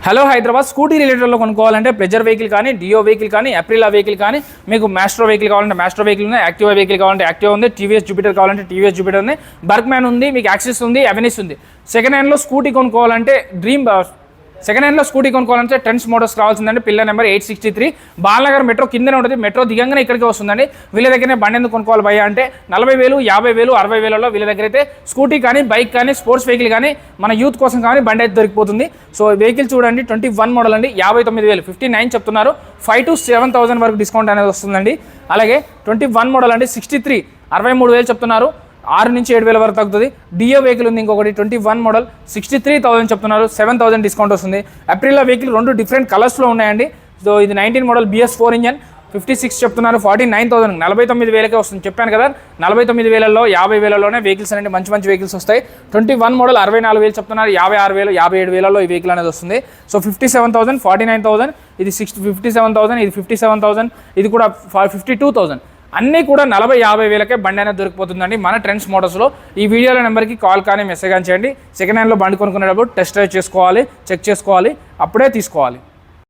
Hello Hyderabad scooty రిలేటెడ్లో కొనుక్కోవాలంటే pleasure vehicle కానీ, డియో vehicle కానీ, అప్రిలా వెహికల్ కానీ, మీకు మాస్ట్రో వెహికల్ కావాలంటే మాస్ట్రో వెహికల్ ఉంది, యాక్టివా వెహికల్ కావాలంటే యాక్టివా ఉంది, టీవీఎస్ జూపిటర్ కావాలంటే టీవీఎస్ జూపిటర్ ఉంది, బర్క్మ్యాన్ ఉంది, మీకు యాక్సిస్ ఉంది, అవెనిస్ ఉంది. సెకండ్ హ్యాండ్లో స్కూటీ కొనుక్కోవాలంటే సెకండ్ హ్యాండ్లో స్కూటీ కొనుక్కోవాలంటే ట్రెండ్స్ మోటార్స్ రావాల్సిందండి. పిల్లర్ నెంబర్ 863 బాలనగర్ మెట్రో కిందనే ఉంటుంది. మెట్రో దిగంగానే ఇక్కడికి వస్తుందండి. వీళ్ళ దగ్గరనే బండి ఎందుకు కొనుక్కోవాలి భయ్యా అంటే 40,000, 50,000, 60,000లో వీళ్ళ దగ్గర అయితే స్కూటీ కానీ, బైక్ కానీ, స్పోర్ట్స్ వెహికల్ కానీ, మన యూత్ కోసం కానీ బండి అయితే దొరికిపోతుంది. సో వెహికల్ చూడండి 21 మోడల్ అండి, 59,000 59 చెప్తున్నారు. 5,000 to 7,000 వరకు డిస్కౌంట్ అనేది వస్తుందండి. అలాగే 21 మోడల్ అండి 63 63,000 చెప్తున్నారు. 6 నుంచి 7,000 వరకు తగ్గుతుంది. డియో వెహికల్ ఉంది ఇంకొకటి 21 మోడల్ 63,000 చెప్తున్నారు. 7,000 డిస్కౌంట్ వస్తుంది. అప్రిలా వెహికల్ 2 డిఫరెంట్ కలర్స్లో ఉన్నాయండి. సో ఇది 19 మోడల్ BS4 ఇంజన్ 56 చెప్తున్నారు. 49,000 49,000కే వస్తుంది. చెప్పాను కదా 49,000లో 50,000లోనే వెహికల్స్ అనేవి మంచి మంచి వెహికల్స్ వస్తాయి. 21 మోడల్ 64,000 చెప్తున్నారు. 56,000 57,000లో ఈ వెహికల్ అనేది వస్తుంది. సో 57,000 49,000 ఇది 57,000 ఇది 57,000 ఇది కూడా 52,000 అన్నీ కూడా 40-50,000కే బండి అనేది దొరికిపోతుందండి మన ట్రెండ్స్ మోటార్స్లో. ఈ వీడియోల నెంబర్కి కాల్ కానీ మెసేజ్ కానీ చేయండి. సెకండ్ హ్యాండ్లో బండి కొనుక్కునేటప్పుడు టెస్ట్ డ్రైవ్ చేసుకోవాలి, చెక్ చేసుకోవాలి, అప్పుడే తీసుకోవాలి.